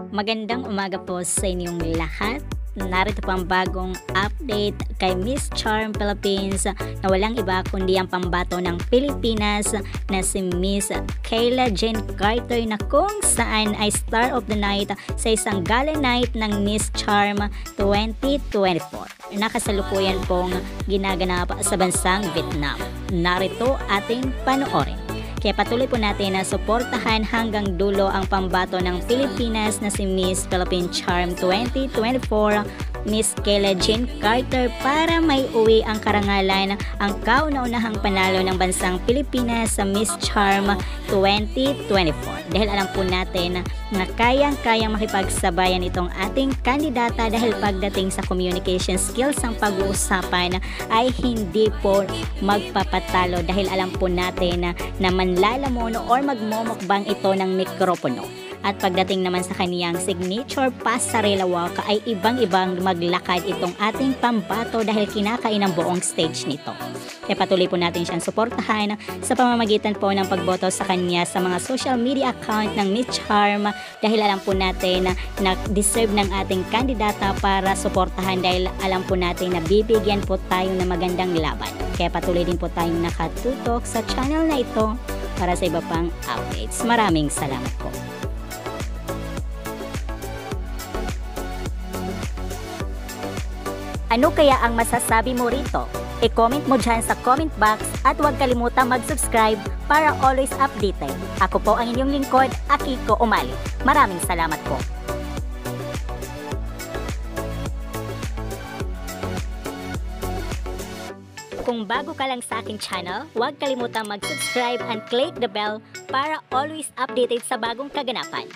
Magandang umaga po sa inyong lahat. Narito po ang bagong update kay Miss Charm Philippines na walang iba kundi ang pambato ng Pilipinas na si Miss Kayla Jane Carter na kung saan ay Star of the Night sa isang gala night ng Miss Charm 2024. Nakasalukuyan pong ginaganap sa bansang Vietnam. Narito ating panoorin. Kaya patuloy po natin na suportahan hanggang dulo ang pambato ng Pilipinas na si Miss Philippine Charm 2024, Miss Kayla Jane Carter, para may uwi ang karangalan ang kauna-unahang panalo ng bansang Pilipinas sa Miss Charm 2024. Dahil alam po natin na kayang-kayang makipagsabayan itong ating kandidata dahil pagdating sa communication skills ang pag-uusapan ay hindi po magpapatalo dahil alam po natin na manlalamon or magmumukbang ito ng mikropono. At pagdating naman sa kaniyang signature pasarela walk ay ibang-ibang maglakad itong ating pambato dahil kinakain ang buong stage nito. Kaya patuloy po natin siyang suportahan sa pamamagitan po ng pagboto sa kanya sa mga social media account ng Miss Charm dahil alam po natin na deserve ng ating kandidata para suportahan dahil alam po natin na bibigyan po tayo ng magandang laban. Kaya patuloy din po tayong nakatutok sa channel na ito para sa iba pang updates. Maraming salamat po. Ano kaya ang masasabi mo rito? I-comment mo dyan sa comment box at huwag kalimutang mag-subscribe para always updated. Ako po ang inyong lingkod, Akiko Umali. Maraming salamat po. Kung bago ka lang sa aking channel, huwag kalimutang mag-subscribe and click the bell para always updated sa bagong kaganapan.